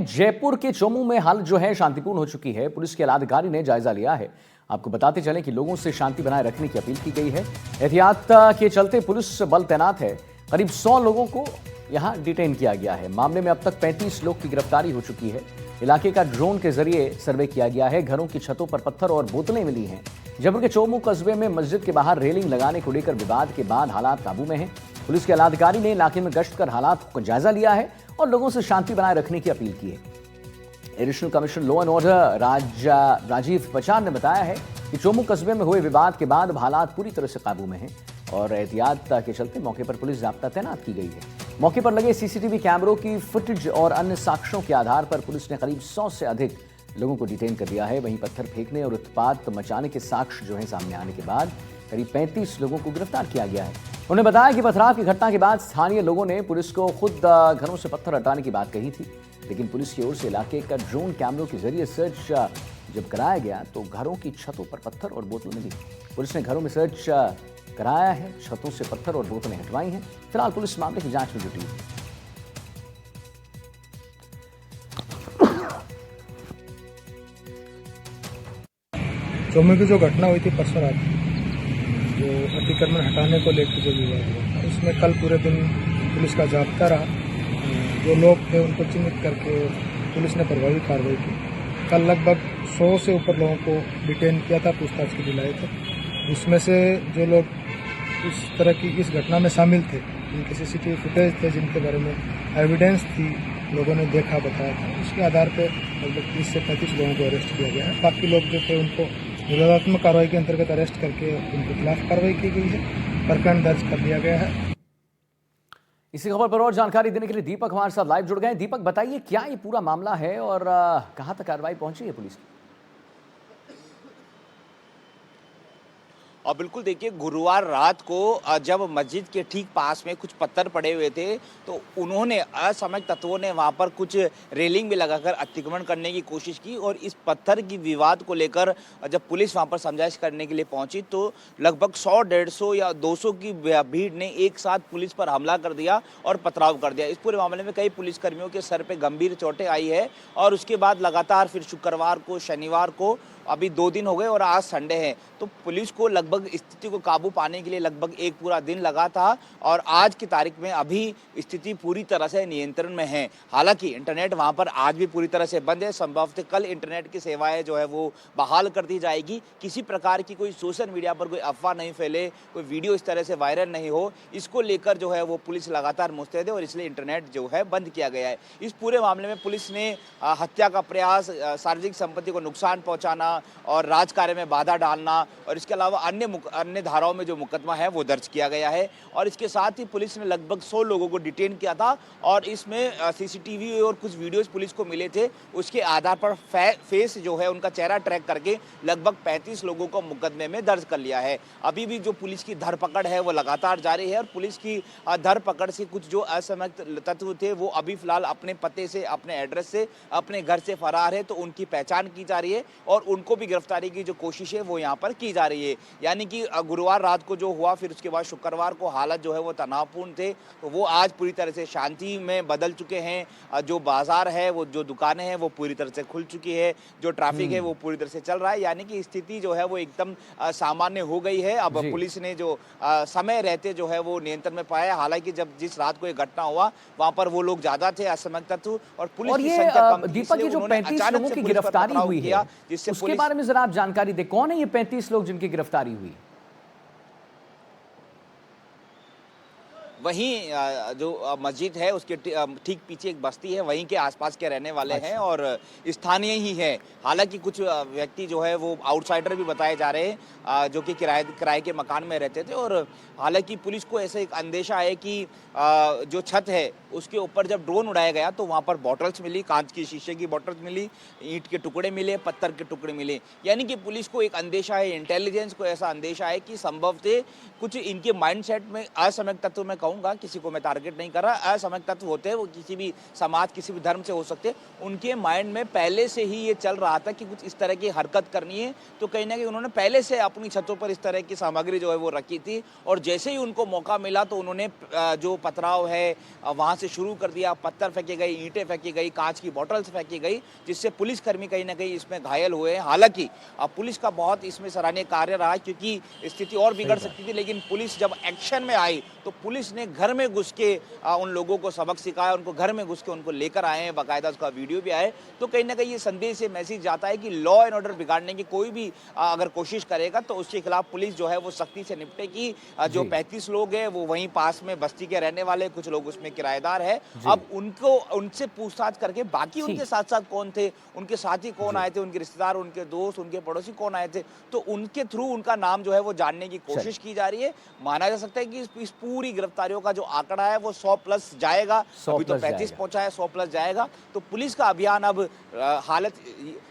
जयपुर के चोमू में हालत जो है शांतिपूर्ण हो चुकी है। पुलिस के आलाधिकारी ने जायजा लिया है। आपको बताते चलें कि लोगों से शांति बनाए रखने की अपील की गई है। एहतियात के चलते पुलिस बल तैनात है। करीब 100 लोगों को यहां डिटेन किया गया है। मामले में अब तक 35 लोग की गिरफ्तारी हो चुकी है। इलाके का ड्रोन के जरिए सर्वे किया गया है। घरों की छतों पर पत्थर और बोतलें मिली हैं। जयपुर के चोमू कस्बे में मस्जिद के बाहर रेलिंग लगाने को लेकर विवाद के बाद हालात काबू में हैं। पुलिस के आलाधिकारी ने इलाके में गश्त कर हालात का जायजा लिया है और लोगों से शांति बनाए रखने की अपील की है। Additional commissioner law and order Rajiv Bachan ने बताया है कि चोमू कस्बे में हुए विवाद के बाद हालात पूरी तरह से काबू में हैं और एहतियात के चलते मौके पर पुलिस जाब्ता तैनात की गई है। मौके पर लगे सीसीटीवी कैमरों की फुटेज और अन्य साक्ष्यों के आधार पर पुलिस ने करीब 100 से अधिक लोगों को डिटेन कर दिया है। वहीं पत्थर फेंकने और उत्पात मचाने के साक्ष्य जो है सामने आने के बाद करीब 35 लोगों को गिरफ्तार किया गया है। उन्होंने बताया कि पथराव की घटना के बाद स्थानीय लोगों ने पुलिस को खुद घरों से पत्थर हटाने की बात कही थी, लेकिन पुलिस की ओर से इलाके का ड्रोन कैमरों के जरिए सर्च जब कराया गया तो घरों की छतों पर पत्थर और बोतलें मिली। पुलिस ने घरों में सर्च कराया है, छतों से पत्थर और बोतलें हटवाई हैं। फिलहाल पुलिस मामले की जांच में जुटी है। चोमू की जो घटना हुई थी परसों रात, जो अतिक्रमण हटाने को लेकर जो विवाद हुआ, उसमें कल पूरे दिन पुलिस का जाब्ता रहा। जो लोग थे उनको चिन्हित करके पुलिस ने प्रभावी कार्रवाई की। कल लगभग 100 से ऊपर लोगों को डिटेन किया था, पूछताछ के लिए लाए थे। उसमें से जो लोग इस तरह की इस घटना में शामिल थे, जिनके सीसीटीवी फुटेज थे, जिनके बारे में एविडेंस थी, लोगों ने देखा बताया था, उसके आधार पर लगभग 30 से 35 लोगों को अरेस्ट किया गया है। बाकी लोग जो थे उनको निरोधात्मक कार्रवाई के अंतर्गत अरेस्ट करके उनके खिलाफ कार्रवाई की गई है। प्रकरण दर्ज कर दिया गया है। इसी खबर पर और जानकारी देने के लिए दीपक हमारे साथ लाइव जुड़ गए। दीपक, बताइए क्या ये पूरा मामला है और कहां तक कार्रवाई पहुंची है पुलिस की? और बिल्कुल देखिए, गुरुवार रात को जब मस्जिद के ठीक पास में कुछ पत्थर पड़े हुए थे तो उन्होंने असामाजिक तत्वों ने वहां पर कुछ रेलिंग भी लगाकर अतिक्रमण करने की कोशिश की और इस पत्थर की विवाद को लेकर जब पुलिस वहां पर समझाइश करने के लिए पहुंची तो लगभग 100, 150 या 200 की भीड़ ने एक साथ पुलिस पर हमला कर दिया और पथराव कर दिया। इस पूरे मामले में कई पुलिसकर्मियों के सर पे गंभीर चोटें आई है और उसके बाद लगातार फिर शुक्रवार को, शनिवार को, अभी 2 दिन हो गए और आज संडे है, तो पुलिस को लगभग स्थिति को काबू पाने के लिए लगभग एक पूरा दिन लगा था और आज की तारीख में अभी स्थिति पूरी तरह से नियंत्रण में है। हालांकि इंटरनेट वहां पर आज भी पूरी तरह से बंद है। संभवतः कल इंटरनेट की सेवाएं जो है वो बहाल कर दी जाएगी। किसी प्रकार की कोई सोशल मीडिया पर कोई अफवाह नहीं फैले, कोई वीडियो इस तरह से वायरल नहीं हो, इसको लेकर जो है वो पुलिस लगातार मुस्तैद है और इसलिए इंटरनेट जो है बंद किया गया है। इस पूरे मामले में पुलिस ने हत्या का प्रयास, सार्वजनिक संपत्ति को नुकसान पहुंचाना और राजकार्य में बाधा डालना और इसके अलावा अन्य धाराओं में जो मुकदमा है वो दर्ज किया गया है। और इसके साथ ही पुलिस ने लगभग 100 लोगों को डिटेन किया था और इसमें सीसीटीवी और कुछ वीडियोस पुलिस को मिले थे, उसके आधार पर फेस जो है उनका चेहरा ट्रैक करके लगभग 35 लोगों को मुकदमे में दर्ज कर लिया है। अभी भी जो पुलिस की धरपकड़ है वो लगातार जारी है और पुलिस की धरपकड़ से कुछ जो असामाजिक तत्व थे वो अभी फिलहाल अपने पते से, अपने एड्रेस से, अपने घर से फरार है, तो उनकी पहचान की जा रही है और उनको भी गिरफ्तारी की जो कोशिश है वो यहाँ पर की जा रही है। यानी कि गुरुवार रात को जो हुआ, फिर उसके बाद शुक्रवार को हालत जो है वो तनावपूर्ण थे, तो वो आज पूरी तरह से शांति में बदल चुके हैं। जो बाजार है, वो जो दुकानें हैं वो पूरी तरह से खुल चुकी है, जो ट्रैफिक है वो पूरी तरह से चल रहा है। यानी कि स्थिति जो है वो एकदम सामान्य हो गई है। अब पुलिस ने जो समय रहते जो है वो नियंत्रण में पाया। हालांकि जब जिस रात को ये घटना हुआ वहां पर वो लोग ज्यादा थे, असामाजिक तत्व, और पुलिस की संख्या कम थी। दीपक, ये जो 35 लोगों की गिरफ्तारी हुई है उसके बारे में जरा आप जानकारी दें। कौन है ये 35 लोग जिनकी गिरफ्तारी हुई? वहीं जो मस्जिद है उसके ठीक पीछे एक बस्ती है, वहीं के आसपास के रहने वाले हैं और स्थानीय ही हैं। हालांकि कुछ व्यक्ति जो है वो आउटसाइडर भी बताए जा रहे हैं, जो कि किराए के मकान में रहते थे। और हालांकि पुलिस को ऐसे एक अंदेशा है कि जो छत है उसके ऊपर जब ड्रोन उड़ाया गया तो वहाँ पर बॉटल्स मिली, कांच की शीशे की बॉटल्स मिली, ईंट के टुकड़े मिले, पत्थर के टुकड़े मिले। यानी कि पुलिस को एक अंदेशा है, इंटेलिजेंस को ऐसा अंदेशा है कि संभवतः कुछ इनके माइंडसेट में, असामाजिक तत्व में कहूँ कहूँगा, किसी को मैं टारगेट नहीं कर रहा, असामाजिक तत्व होते हैं, वो किसी भी समाज, किसी भी धर्म से हो सकते हैं। उनके माइंड में पहले से ही ये चल रहा था कि कुछ इस तरह की हरकत करनी है, तो कहीं न कहीं उन्होंने पहले से अपनी छतों पर इस तरह की सामग्री जो है वो रखी थी और जैसे ही उनको मौका मिला तो उन्होंने जो पथराव है वहाँ से शुरू कर दिया। पत्थर फेंके गए, ईंटें फेंकी गई, काँच की बॉटल्स फेंकी गई, जिससे पुलिसकर्मी कहीं न कहीं इसमें घायल हुए हैं। हालाँकि पुलिस का बहुत इसमें सराहनीय कार्य रहा, क्योंकि स्थिति और बिगड़ सकती थी, लेकिन पुलिस जब एक्शन में आई तो पुलिस ने घर में घुस के उन लोगों को सबक सिखाया, उनको घर में घुस के उनको लेकर आए हैं, बाकायदा उसका वीडियो भी आए। तो कहीं न कहीं ये संदेश, ये मैसेज जाता है कि लॉ एंड ऑर्डर बिगाड़ने की कोई भी अगर कोशिश करेगा तो उसके खिलाफ पुलिस जो है वो सख्ती से निपटेगी। जो 35 लोग हैं वो वहीं पास में बस्ती के रहने वाले, कुछ लोग उसमें किराएदार है। अब उनको उनसे पूछताछ करके बाकी उनके साथ-साथ कौन थे, उनके साथी कौन आए थे, उनके रिश्तेदार, उनके दोस्त, उनके पड़ोसी कौन आए थे, तो उनके थ्रू उनका नाम जो है वो जानने की कोशिश की जा रही है। माना जा सकता है कि इस पूरी गिरफ्तारियों का जो आंकड़ा है वो 100 प्लस जाएगा। अभी तो 35 पहुंचा है, 100 प्लस जाएगा। तो पुलिस का अभियान अब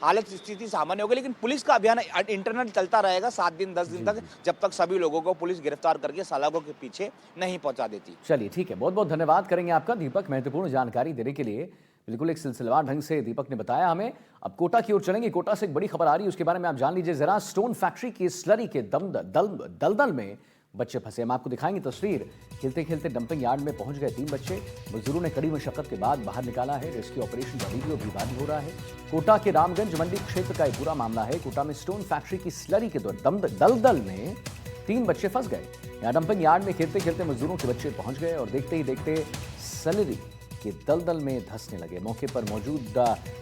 हालत स्थिति सामान्य हो गई, लेकिन पुलिस का अभियान इंटरनल चलता रहेगा 7 दिन 10 दिन तक, जब तक सभी लोगों को पुलिस गिरफ्तार करके सलाखों के पीछे नहीं पहुंचा देती। चलिए ठीक है, बहुत बहुत धन्यवाद करेंगे आपका दीपक, महत्वपूर्ण जानकारी देने के लिए। बिल्कुल एक सिलसिलेवार ढंग से दीपक ने बताया हमें। अब कोटा की ओर चलेंगे। कोटा से एक बड़ी खबर आ रही है, उसके बारे में आप जान लीजिए जरा। स्टोन फैक्ट्री की स्लरी के दलदल में बच्चे फंसे। हम आपको दिखाएंगे तस्वीर। खेलते खेलते डंपिंग यार्ड में पहुंच गए 3 बच्चे। मजदूरों ने कड़ी मशक्कत के बाद बाहर निकाला है। रेस्क्यू ऑपरेशन का वीडियो भी वायरल हो रहा है। कोटा के रामगंज मंडी क्षेत्र का एक पूरा मामला है। कोटा में स्टोन फैक्ट्री की स्लरी के दलदल में 3 बच्चे फंस गए। यहाँ डंपिंग यार्ड में खेलते खेलते मजदूरों के बच्चे पहुंच गए और देखते ही देखते स्लरी के दलदल में धंसने लगे। मौके पर मौजूद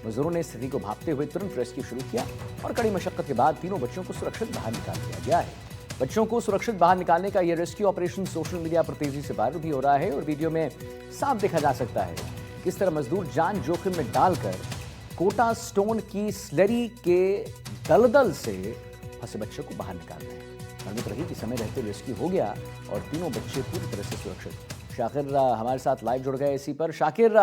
मजदूरों ने स्थिति को भांपते हुए तुरंत रेस्क्यू शुरू किया और कड़ी मशक्कत के बाद तीनों बच्चों को सुरक्षित बाहर निकाल दिया गया है। बच्चों को सुरक्षित बाहर निकालने का यह रेस्क्यू ऑपरेशन सोशल मीडिया पर तेजी से वायरल भी हो रहा है और वीडियो में साफ देखा जा सकता है किस तरह मजदूर जान जोखिम में डालकर कोटा स्टोन की स्लरी के दलदल से फंसे बच्चों को बाहर निकाल रहे हैं। उम्मीद रही कि समय रहते रेस्क्यू हो गया और तीनों बच्चे पूरी तरह से सुरक्षित। शाकिर हमारे साथ लाइव जुड़ गए इसी पर। शाकिर,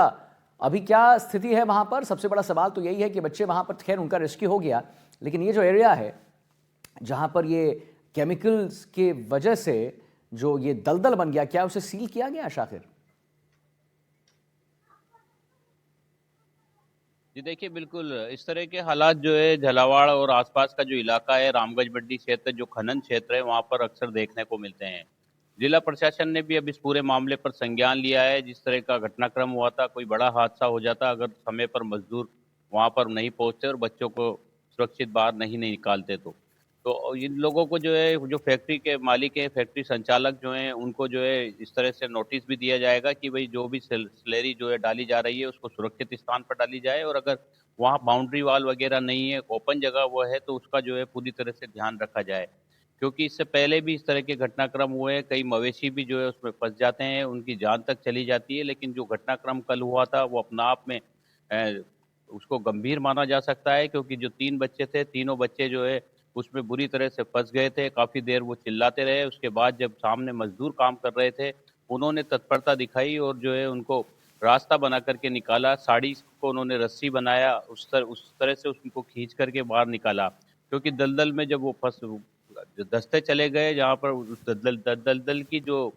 अभी क्या स्थिति है वहां पर? सबसे बड़ा सवाल तो यही है कि बच्चे वहां पर, खैर उनका रेस्क्यू हो गया, लेकिन ये जो एरिया है जहां पर ये केमिकल्स के वजह से जो ये दलदल बन गया, क्या उसे सील किया गया शाकिर? जी देखिए, बिल्कुल इस तरह के हालात जो है झालावाड़ और आसपास का जो इलाका है, रामगंज मंडी क्षेत्र, जो खनन क्षेत्र है, वहाँ पर अक्सर देखने को मिलते हैं। जिला प्रशासन ने भी अब इस पूरे मामले पर संज्ञान लिया है। जिस तरह का घटनाक्रम हुआ था, कोई बड़ा हादसा हो जाता अगर समय पर मजदूर वहाँ पर नहीं पहुँचते और बच्चों को सुरक्षित बाहर नहीं निकालते तो इन लोगों को जो है, जो फैक्ट्री के मालिक हैं, फैक्ट्री संचालक जो हैं, उनको जो है इस तरह से नोटिस भी दिया जाएगा कि भाई जो भी स्लरी जो है डाली जा रही है उसको सुरक्षित स्थान पर डाली जाए और अगर वहाँ बाउंड्री वाल वगैरह नहीं है, ओपन जगह वो है, तो उसका जो है पूरी तरह से ध्यान रखा जाए। क्योंकि इससे पहले भी इस तरह के घटनाक्रम हुए हैं, कई मवेशी भी जो है उसमें फंस जाते हैं, उनकी जान तक चली जाती है। लेकिन जो घटनाक्रम कल हुआ था वो अपने आप में उसको गंभीर माना जा सकता है, क्योंकि जो 3 बच्चे थे, तीनों बच्चे जो है उसमें बुरी तरह से फंस गए थे। काफ़ी देर वो चिल्लाते रहे। उसके बाद जब सामने मजदूर काम कर रहे थे, उन्होंने तत्परता दिखाई और जो है उनको रास्ता बना करके निकाला। साड़ी को उन्होंने रस्सी बनाया, उस तरह से उसको खींच करके बाहर निकाला। क्योंकि दलदल में जब वो धंसते चले गए, जहाँ पर उस दलदल की जो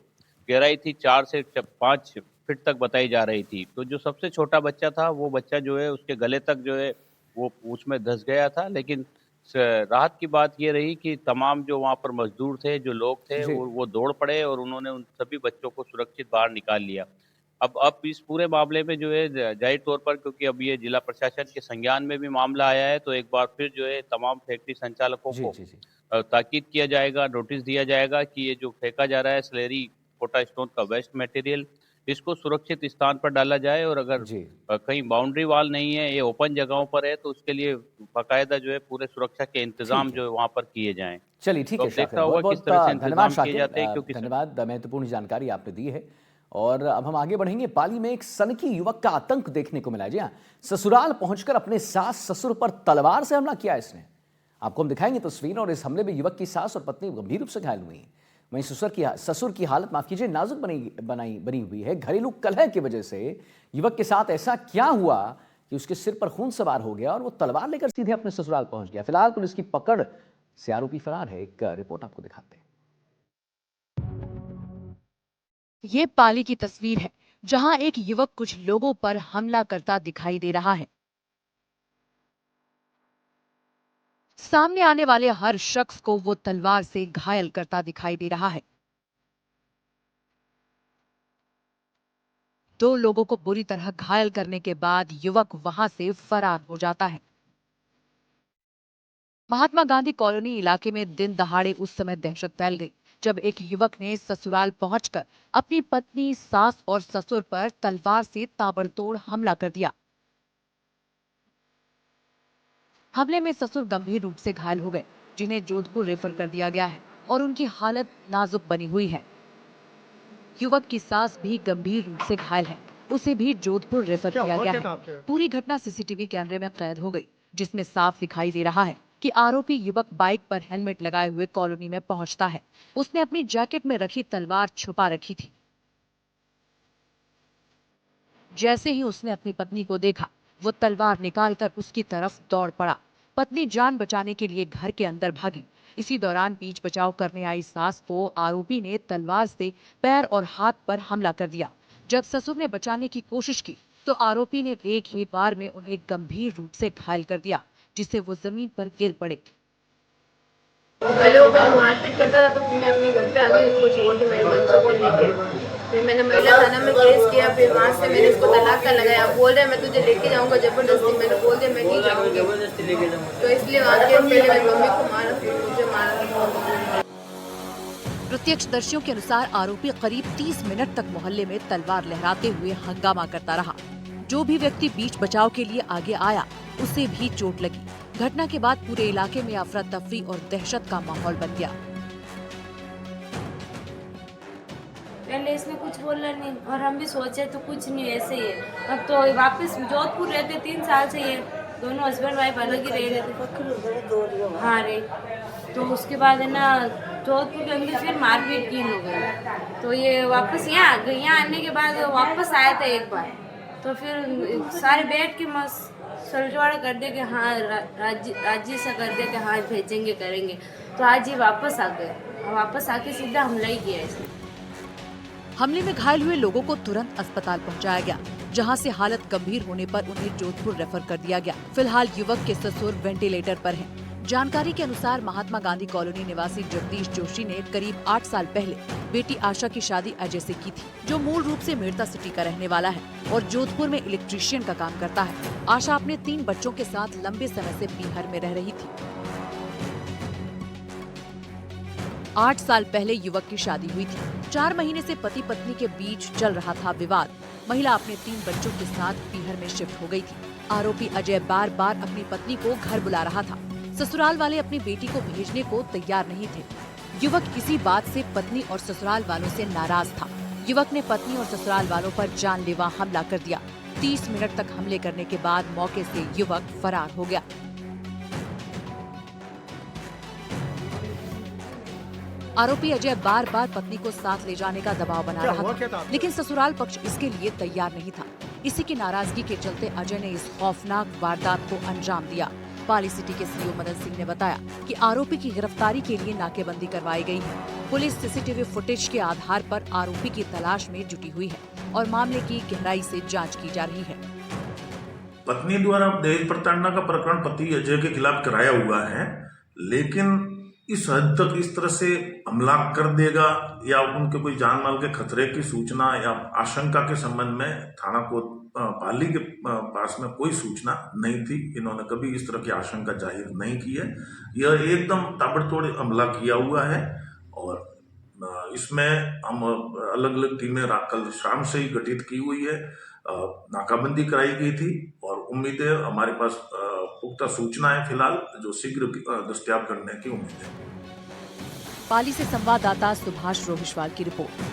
गहराई थी 4 से 5 फीट तक बताई जा रही थी। तो जो सबसे छोटा बच्चा था, वो बच्चा जो है उसके गले तक जो है वो उसमें धंस गया था। लेकिन राहत की बात ये रही कि तमाम जो वहाँ पर मजदूर थे, जो लोग थे, वो दौड़ पड़े और उन्होंने उन सभी बच्चों को सुरक्षित बाहर निकाल लिया। अब इस पूरे मामले में जो है जाहिर तौर पर, क्योंकि अब ये जिला प्रशासन के संज्ञान में भी मामला आया है, तो एक बार फिर जो है तमाम फैक्ट्री संचालकों को ताकीद किया जाएगा, नोटिस दिया जाएगा कि ये जो फेंका जा रहा है स्लरी, कोटा स्टोन का वेस्ट मटेरियल, इसको सुरक्षित स्थान पर डाला जाए और अगर कहीं बाउंड्री वाल नहीं है, ये ओपन जगहों पर है, तो उसके लिए बाकायदा जो है पूरे सुरक्षा के इंतजाम जो है वहाँ पर किए जाएं। चलिए ठीक है शाकिर, बहुत बहुत धन्यवाद शाकिर, धन्यवाद, महत्वपूर्ण जानकारी आपने दी है। और अब हम आगे बढ़ेंगे। पाली में एक सनकी युवक का आतंक देखने को मिला है। जी हाँ, ससुराल पहुंचकर अपने सास ससुर पर तलवार से हमला किया इसने। आपको हम दिखाएंगे तस्वीर। और इस हमले में युवक की सास और पत्नी गंभीर रूप से घायल हुई हैं। वहीं ससुर की हालत, माफ कीजिए, नाजुक बनी हुई है। घरेलू कलह की वजह से युवक के साथ ऐसा क्या हुआ कि उसके सिर पर खून सवार हो गया और वो तलवार लेकर सीधे अपने ससुराल पहुंच गया। फिलहाल पुलिस की पकड़ से आरोपी फरार है। एक रिपोर्ट आपको दिखाते हैं। ये पाली की तस्वीर है जहां एक युवक कुछ लोगों पर हमला करता दिखाई दे रहा है। सामने आने वाले हर शख्स को वो तलवार से घायल करता दिखाई दे रहा है। 2 लोगों को बुरी तरह घायल करने के बाद युवक वहां से फरार हो जाता है। महात्मा गांधी कॉलोनी इलाके में दिन दहाड़े उस समय दहशत फैल गई जब एक युवक ने ससुराल पहुंचकर अपनी पत्नी, सास और ससुर पर तलवार से ताबड़तोड़ हमला कर दिया। हमले में ससुर गंभीर रूप से घायल हो गए, जिन्हें जोधपुर रेफर कर दिया गया है और उनकी हालत नाजुक बनी हुई है। युवक की सास भी गंभीर रूप से घायल है, उसे भी जोधपुर रेफर किया गया है। पूरी घटना सीसीटीवी कैमरे में कैद हो गई, जिसमें साफ दिखाई दे रहा है कि आरोपी युवक बाइक पर हेलमेट लगाए हुए कॉलोनी में पहुंचता है। उसने अपनी जैकेट में रखी तलवार छुपा रखी थी। जैसे ही उसने अपनी पत्नी को देखा, वो तलवार निकालकर उसकी तरफ दौड़ पड़ा। पत्नी जान बचाने के लिए घर के अंदर भागी। इसी दौरान बीच बचाव करने आई सास को आरोपी ने तलवार से पैर और हाथ पर हमला कर दिया। जब ससुर ने बचाने की कोशिश की तो आरोपी ने एक ही बार में उन्हें गंभीर रूप से घायल कर दिया, जिससे वो जमीन पर गिर पड़े। पहले वो मारपीट करता था तो फिर मैं अपने घर पे आ गई, उसको छोड़ के मेरे बच्चों को लेके फिर मैंने महिला थाना में केस किया। फिर वहाँ से मैंने इसको तलाक का लगाया। बोल रहे मैं तुझे लेके जाऊंगा जबरदस्ती। मैंने बोल दिया मैं नहीं जाऊंगी, तो इसलिए वहाँ के पहले मेरी मम्मी को मारा, फिर मुझे मारा। प्रत्यक्षदर्शियों के अनुसार आरोपी करीब 30 मिनट तक मोहल्ले में तलवार लहराते हुए हंगामा करता रहा। जो भी व्यक्ति बीच बचाव के लिए आगे आया, उसे भी चोट लगी। घटना के बाद पूरे इलाके में अफरा तफरी और दहशत का माहौल बन गया। पहले इसने कुछ बोला नहीं और हम भी सोचे तो कुछ नहीं, ऐसे ही है। अब तो वापस जोधपुर रहते 3 साल से, ये दोनों हस्बैंड वाइफ अलग ही रह रहे थे। हाँ रे, तो उसके बाद है ना जोधपुर के अंदर फिर मारपीट की लोगों, तो ये वापस यहाँ आ गए। यहाँ आने के बाद वापस आया था एक बार, तो फिर सारे बैठ के मस्त सलजवाड़ा कर दे कि हाँ राजी सा कर दे कि हाँ भेजेंगे करेंगे। तो आज ये वापस आ गए, वापस आके सीधा हमला ही किया इसने। हमले में घायल हुए लोगों को तुरंत अस्पताल पहुंचाया गया, जहां से हालत गंभीर होने पर उन्हें जोधपुर रेफर कर दिया गया। फिलहाल युवक के ससुर वेंटिलेटर पर हैं। जानकारी के अनुसार महात्मा गांधी कॉलोनी निवासी जगदीश जोशी ने करीब 8 साल पहले बेटी आशा की शादी अजय से की थी, जो मूल रूप से मेड़ता सिटी का रहने वाला है और जोधपुर में इलेक्ट्रीशियन का काम करता है। आशा अपने 3 बच्चों के साथ लंबे समय से बिहार में रह रही थी। 8 साल पहले युवक की शादी हुई थी। 4 महीने से पति पत्नी के बीच चल रहा था विवाद। महिला अपने 3 बच्चों के साथ बिहार में शिफ्ट हो गई थी। आरोपी अजय बार बार अपनी पत्नी को घर बुला रहा था। ससुराल वाले अपनी बेटी को भेजने को तैयार नहीं थे। युवक इसी बात से पत्नी और ससुराल वालों से नाराज था। युवक ने पत्नी और ससुराल वालों पर जानलेवा हमला कर दिया। 30 मिनट तक हमले करने के बाद मौके से युवक फरार हो गया। आरोपी अजय बार बार पत्नी को साथ ले जाने का दबाव बना रहा था, लेकिन ससुराल पक्ष इसके लिए तैयार नहीं था। इसी की नाराजगी के चलते अजय ने इस खौफनाक वारदात को अंजाम दिया। पाली सिटी के सीओ मदन सिंह ने बताया कि आरोपी की गिरफ्तारी के लिए नाकेबंदी करवाई गई है। पुलिस सीसीटीवी फुटेज के आधार पर आरोपी की तलाश में जुटी हुई है और मामले की गहराई से जांच की जा रही है। पत्नी द्वारा दहेज प्रताड़ना का प्रकरण पति अजय के खिलाफ कराया हुआ है, लेकिन इस हद तक इस तरह से हमला कर देगा या उनके कोई जान माल के खतरे की सूचना या आशंका के संबंध में थाना को पाली के पास में कोई सूचना नहीं थी। इन्होंने कभी इस तरह की आशंका जाहिर नहीं की है। यह एकदम ताबड़तोड़ हमला किया हुआ है और इसमें हम अलग अलग टीमें कल शाम से ही गठित की हुई है। नाकाबंदी कराई गई थी और उम्मीद है हमारे पास पुख्ता सूचना है फिलहाल जो शीघ्र दस्तयाब करने की उम्मीद है। पाली से संवाददाता सुभाष रोहिशवाल की रिपोर्ट।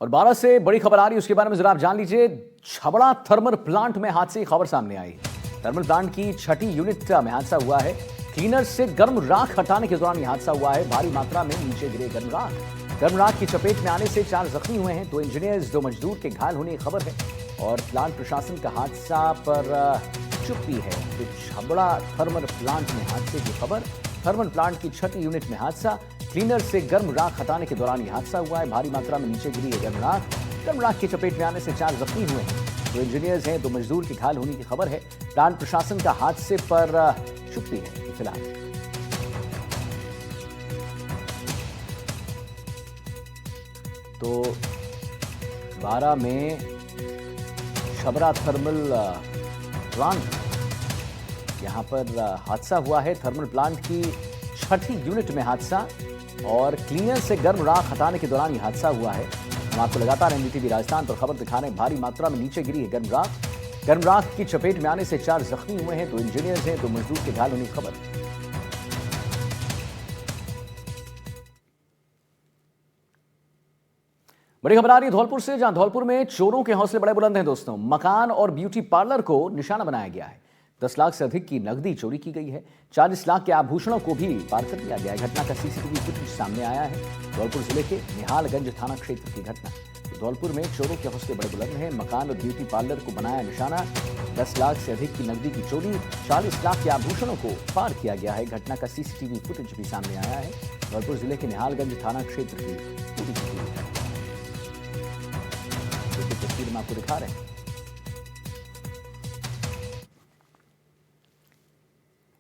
और 12 से बड़ी खबर आ रही है, उसके बारे में जरा आप जान लीजिए। छबड़ा थर्मल प्लांट में हादसे की खबर सामने आई। थर्मल प्लांट की 6ठी यूनिट में हादसा हुआ है। क्लीनर से गर्म राख हटाने के दौरान यह हादसा हुआ है। भारी मात्रा में नीचे गिरे गर्म राख की चपेट में आने से 4 जख्मी हुए हैं। 2 इंजीनियर्स 2 मजदूर के घायल होने की खबर है और प्लांट प्रशासन का हादसा पर चुप्पी है। तो छबड़ा थर्मल प्लांट में हादसे की खबर। थर्मल प्लांट की 6ठी यूनिट में हादसा, क्लीनर से गर्म राख हटाने के दौरान यह हादसा हुआ है। भारी मात्रा में नीचे गिरी है गर्म राख। गर्म राख की चपेट में आने से 4 जख्मी हुए हैं। 2 इंजीनियर्स हैं, 2 मजदूर की घायल होने की खबर है। प्लांट प्रशासन का हादसे पर चुप्पी है फिलहाल। तो 12 में छबरा थर्मल प्लांट, यहां पर हादसा हुआ है। थर्मल प्लांट की 6ठी यूनिट में हादसा और क्लीनर से गर्म राख हटाने के दौरान यह हादसा हुआ है। हम आपको लगातार एनडीटीवी राजस्थान पर खबर दिखा रहे हैं। भारी मात्रा में नीचे गिरी है गर्म राख। गर्म राख की चपेट में आने से 4 जख्मी हुए हैं। 2 इंजीनियर्स हैं, 2 मजदूर के घायल होने की खबर। बड़ी खबर आ रही है धौलपुर से, जहां धौलपुर में चोरों के हौसले बड़े बुलंद हैं दोस्तों। मकान और ब्यूटी पार्लर को निशाना बनाया गया है। 10 लाख से अधिक की नकदी चोरी की गई है। 40 लाख के आभूषणों को भी पार कर लिया गया है। घटना का सीसीटीवी फुटेज सामने आया है। धौलपुर जिले के निहालगंज थाना क्षेत्र की घटना। धौलपुर में चोरों के हौसले बड़े बुलंद हैं। मकान और ब्यूटी पार्लर को बनाया निशाना। 10 लाख से अधिक की नकदी की चोरी, 40 लाख के आभूषणों को पार किया गया है। घटना का सीसीटीवी फुटेज भी सामने आया है। धौलपुर जिले के निहालगंज थाना क्षेत्र की पूरी तस्वीर में आपको दिखा रहे हैं।